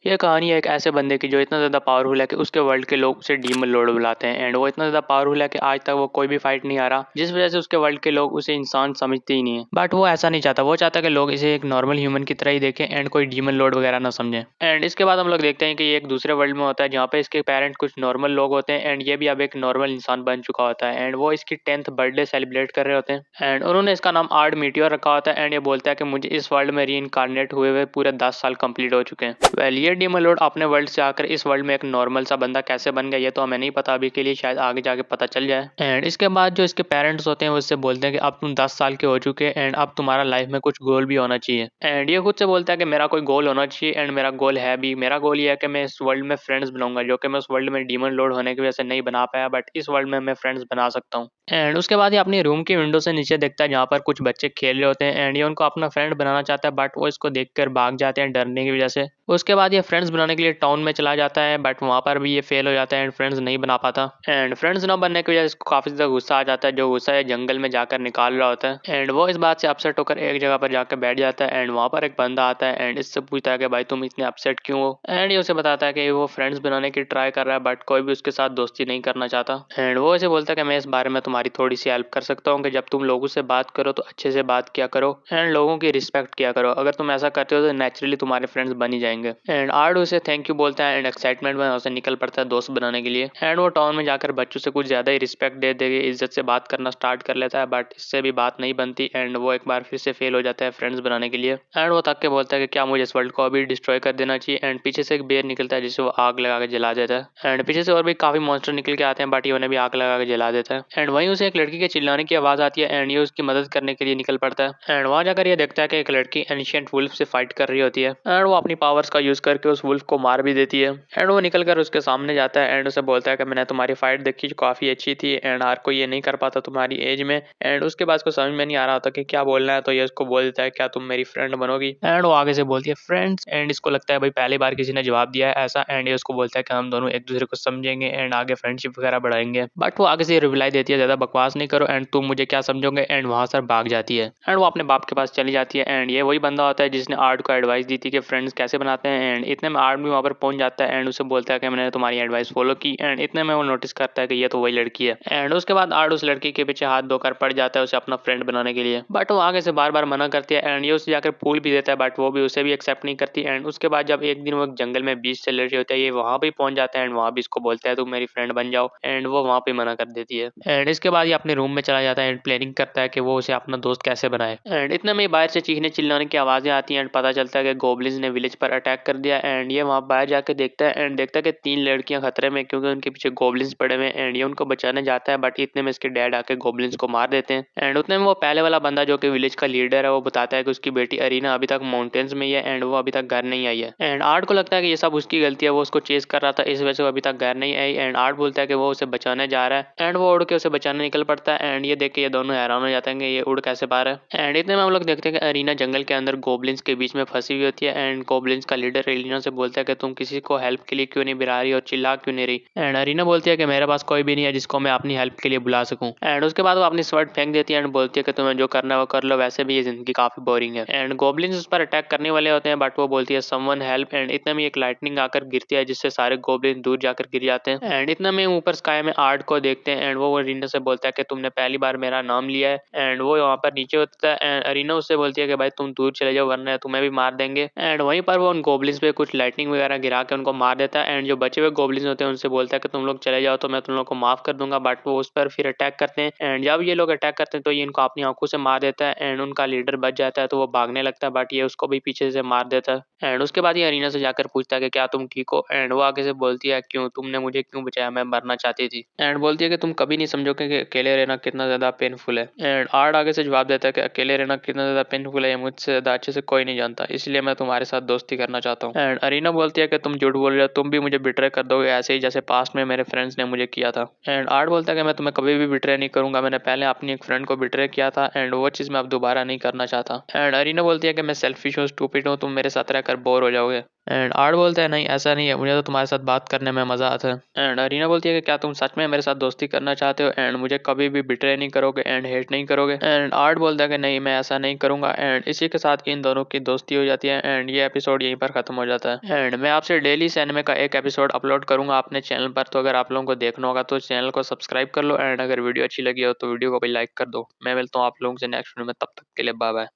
ये कहानी है एक ऐसे बंदे की जो इतना ज़्यादा पावरफुल है कि उसके वर्ल्ड के लोग उसे डीमन लॉर्ड बुलाते हैं एंड वो इतना ज़्यादा पावरफुल है कि आज तक वो कोई भी फाइट नहीं हारा, जिस वजह से उसके वर्ल्ड के लोग उसे इंसान समझते ही नहीं है। बट वो ऐसा नहीं चाहता, वो चाहता है कि लोग इसे एक नॉर्मल ह्यूमन की तरह ही देखें एंड कोई डीमन लॉर्ड वगैरह ना समझें। एंड इसके बाद हम लोग देखते हैं कि ये एक दूसरे वर्ल्ड में होता है जहाँ पे इसके पेरेंट कुछ नॉर्मल लोग होते हैं एंड ये भी अब एक नॉर्मल इंसान बन चुका होता है एंड वो इसकी 10th बर्थडे सेलिब्रेट कर रहे होते हैं एंड उन्होंने इसका नाम आर्ड मीटियोर रखा होता है एंड ये बोलता है कि मुझे इस वर्ल्ड में री इनकारनेट हुए हुए पूरे 10 साल कंप्लीट हो चुके हैं। वेल ये डीमन लॉर्ड अपने वर्ल्ड से आकर इस वर्ल्ड में एक नॉर्मल सा बंदा कैसे बन गया ये तो हमें नहीं पता अभी के लिए, शायद आगे जाके पता चल जाए। एंड इसके बाद जो इसके पेरेंट्स होते हैं वो इससे बोलते हैं कि अब तुम 10 साल के हो चुके हैं एंड अब तुम्हारा लाइफ में कुछ गोल भी होना चाहिए। एंड ये खुद से बोलता है कि मेरा कोई गोल होना चाहिए एंड मेरा गोल है भी, मेरा गोल ये है कि मैं इस वर्ल्ड में फ्रेंड्स बनाऊंगा जो कि मैं उस वर्ल्ड में डीमन लॉर्ड होने की वजह से नहीं बना पाया, बट इस वर्ल्ड में मैं फ्रेंड्स बना सकता हूँ। एंड उसके बाद ये अपनी रूम की विंडो से नीचे देखता है जहाँ पर कुछ बच्चे खेल रहे होते हैं एंड ये उनको अपना फ्रेंड बनाना चाहता है, बट वो इसको देखकर भाग जाते हैं डरने की वजह से। उसके बाद ये फ्रेंड्स बनाने के लिए टाउन में चला जाता है, बट वहाँ पर भी ये फेल हो जाता है एंड फ्रेंड्स नहीं बना पाता। एंड फ्रेंड्स ना बनने की वजह से इसको काफी ज्यादा गुस्सा आ जाता है, जो गुस्सा है जंगल में जाकर निकाल रहा होता है एंड वो इस बात से अपसेट होकर एक जगह पर जाकर बैठ जाता है एंड वहाँ पर एक बंदा आता है एंड इससे पूछता है कि भाई तुम इतने अपसेट क्यों हो। एंड ये उसे बताता है कि वो फ्रेंड्स बनाने की ट्राई कर रहा है बट कोई भी उसके साथ दोस्ती नहीं करना चाहता। एंड वो इसे बोलता है कि मैं इस बारे में तुम्हारी थोड़ी सी हेल्प कर सकता हूँ कि जब तुम लोगों से बात करो तो अच्छे से बात किया करो एंड लोगों की रिस्पेक्ट किया करो, अगर तुम ऐसा करते हो तो नेचुरली तुम्हारे फ्रेंड्स बन ही जाएंगे। एंड आर्ड उसे थैंक यू बोलता है एंड एक्साइटमेंट में उसे निकल पड़ता है दोस्त बनाने के लिए एंड वो टाउन में जाकर बच्चों से कुछ ज्यादा ही रिस्पेक्ट दे दे इज्जत से बात करना स्टार्ट कर लेता है, बट इससे भी बात नहीं बनती एंड वो एक बार फिर से फेल हो जाता है फ्रेंड्स बनाने के लिए। एंड वो थक के बोलता है कि क्या मुझे इस वर्ल्ड को अभी डिस्ट्रॉय कर देना चाहिए एंड पीछे से एक बेर निकलता है जिसे वो आग लगा के जला देता है एंड पीछे से और भी काफी मॉन्स्टर निकल के आते हैं बट ये उन्हें भी आग लगा के जला देता है। एंड वहीं उसे एक लड़की के चिल्लाने की आवाज आती है एंड ये उसकी मदद करने के लिए निकल पड़ता है एंड वहां जाकर ये देखता है कि एक लड़की एंशिएंट वुल्फ से फाइट कर रही होती है एंड वो अपनी पावर्स का यूज करके उस वुल्फ को मार भी देती है। एंड वो निकल कर उसके सामने जाता है एंड उसे बोलता है कि मैंने तुम्हारी फाइट देखी जो काफी अच्छी थी एंड हर कोई ये नहीं कर पाता तुम्हारी एज में। एंड उसके बाद उसको समझ में नहीं आ रहा होता कि क्या बोलना है, तो ये उसको बोल देता है क्या तुम मेरी फ्रेंड बनोगी। एंड वो आगे से बोलती है फ्रेंड्स एंड इसको लगता है भाई पहली बार किसी ने जवाब दिया है ऐसा एंड ये उसको बोलता है कि हम दोनों एक दूसरे को समझेंगे एंड आगे फ्रेंडशिप वगैरह बढ़ाएंगे, बट वो आगे से रिप्लाई देती है ज्यादा बकवास नहीं करो एंड तुम मुझे क्या समझोगे एंड वहां से भाग जाती है। एंड वो अपने बाप के पास चली जाती है एंड ये वही बंदा होता है जिसने आर्ट को एडवाइस दी थी कि फ्रेंड्स कैसे बनाते हैं एंड इतने में आर्ट भी वहां पर पहुंच जाता है एंड उसे बोलता है कि मैंने तुम्हारी एडवाइस फॉलो की एंड इतने में वो नोटिस करता है कि ये तो वही लड़की है एंड उसके बाद आर्ट उस लड़की के पीछे हाथ धोकर पड़ जाता है उसे अपना फ्रेंड बनाने के लिए, बट वो आगे से बार बार मना करती है एंड ये उसे जाकर फूल भी देता है बट वो भी उसे भी एक्सेप्ट नहीं करती। एंड उसके बाद जब एक दिन वो जंगल में बीच से लड़ रही होता है ये वहां भी पहुंच जाता है एंड वहां भी इसको बोलता है तुम मेरी फ्रेंड बन जाओ एंड वो वहां पे मना कर देती है। एंड इसके बाद ये अपने रूम में चला जाता है एंड प्लानिंग करता है कि वो उसे अपना दोस्त कैसे बनाए एंड इतने में बाहर से चीखने चिल्लाने की आवाजें आती हैं एंड पता चलता है कि गोब्लिन्स ने विलेज पर अटैक कर दिया एंड ये वहां बाहर जाके देखता है एंड देखता है कि 3 लड़कियां खतरे में क्योंकि उनके पीछे गोब्लिन्स पड़े हुए हैं एंड ये उनको बचाने जाता है, बट इतने में इसके डैड आके गोब्लिन्स को मार देते हैं। एंड उतने में वो पहले वाला बंदा जो कि विलेज का लीडर है वो बताता है कि उसकी बेटी अरीना अभी तक माउंटेन्स में ही है एंड वो अभी तक घर नहीं आई है एंड आर्ट को लगता है कि ये सब उसकी गलती है, वो उसको चेस कर रहा था इस वजह से वो अभी तक घर नहीं आई एंड आर्ट बोलता है कि वो उसे बचाने जा रहा है एंड वो उड़ के उसे बचाने निकल पड़ता है एंड ये देख के ये दोनों हैरान हो जाते हैं कि ये उड़ कैसे पा रहा है। एंड इतने में हम लोग देखते हैं कि अरीना जंगल के अंदर गोब्लिन्स के बीच में फंसी हुई होती है एंड गोब्लिन्स का लीडर अरीना से बोलता है कि तुम किसी को हेल्प के लिए क्यों नहीं बुला रही और चिल्ला क्यों नहीं रही एंड अरीना बोलती है कि मेरे पास कोई भी नहीं है जिसको मैं अपनी हेल्प के लिए बुला सकूं। एंड उसके बाद वो अपनी स्वर्ड फेंक देती है एंड बोलती है कि तुम्हें जो करना है वो कर लो, वैसे भी ये जिंदगी काफी बोरिंग है। एंड गोब्लिन्स उस पर अटैक करने वाले होते हैं बट वो बोलती है समवन हेल्प एंड इतने में एक लाइटनिंग आकर गिरती है जिससे सारे गोब्लिन दूर जाकर गिर जाते हैं। एंड इतना में ऊपर स्काई में आर्ट को देखते हैं एंड वो अरीना से बोलता है कि तुमने पहली बार मेरा नाम लिया है एंड वो वहाँ पर नीचे होता है एंड अरीना उससे बोलती है कि भाई तुम दूर चले जाओ वरना तुम्हें भी मार देंगे। एंड वहीं पर वो उन गोब्लिन्स पे कुछ लाइटनिंग वगैरह गिरा के उनको मार देता है एंड जो बचे हुए गोब्लिन्स होते हैं उनसे बोलता है कि तुम लोग चले जाओ तो मैं तुम लोग को माफ कर दूंगा, बट वो उस पर फिर अटैक करते हैं एंड जब ये लोग अटैक करते हैं तो ये इनको अपनी आंखों से मार देता है एंड उनका लीडर बच जाता है तो वो भागने लगता है बट ये उसको भी पीछे से मार देता है। एंड उसके बाद ये अरीना से जाकर पूछता है कि क्या तुम ठीक हो एंड वो आगे से बोलती है क्यों तुमने मुझे क्यों बचाया, मैं मरना चाहती थी। एंड बोलती है कि तुम कभी नहीं समझोगे कि अकेले रहना कितना ज्यादा पेनफुल है। एंड आर्ट आगे से जवाब देता है कि अकेले रहना कितना ज्यादा पेनफुल है ये मुझसे ज्यादा अच्छे से कोई नहीं जानता, इसलिए मैं तुम्हारे साथ दोस्ती करना चाहता हूँ। एंड अरीना बोलती है कि तुम झूठ बोल रहे हो, तुम भी मुझे बिट्रे कर दोगे ऐसे ही जैसे पास्ट में मेरे फ्रेंड्स ने मुझे किया था। एंड आर्ट बोलता है कि मैं तुम्हें कभी भी बिट्रे नहीं करूंगा, मैंने पहले अपनी एक फ्रेंड को बिट्रे किया था एंड वो चीज मैं अब दोबारा नहीं करना चाहता। एंड अरीना बोलती है कि मैं सेल्फिश हूँ, स्टूपिड हूँ, तुम मेरे साथ रहकर बोर हो जाओगे। एंड आर्ट बोलता है नहीं ऐसा नहीं है, मुझे तो तुम्हारे साथ बात करने में मजा आता है। एंड रीना बोलती है कि क्या तुम सच में मेरे साथ दोस्ती करना चाहते हो एंड मुझे कभी भी बिट्रे नहीं करोगे एंड हेट नहीं करोगे। एंड आर्ट बोलता है कि नहीं मैं ऐसा नहीं करूंगा। एंड इसी के साथ इन दोनों की दोस्ती हो जाती है एंड ये एपिसोड यहीं पर खत्म हो जाता है। एंड मैं आपसे डेली सिनेमे का एक एपिसोड अपलोड करूंगा अपने चैनल पर, तो अगर आप लोगों को देखना होगा तो चैनल को सब्सक्राइब कर लो एंड अगर वीडियो अच्छी लगी हो तो वीडियो को भी लाइक कर दो। मैं मिलता हूँ आप लोगों से नेक्स्ट वीडियो में, तब तक के लिए बाय बाय।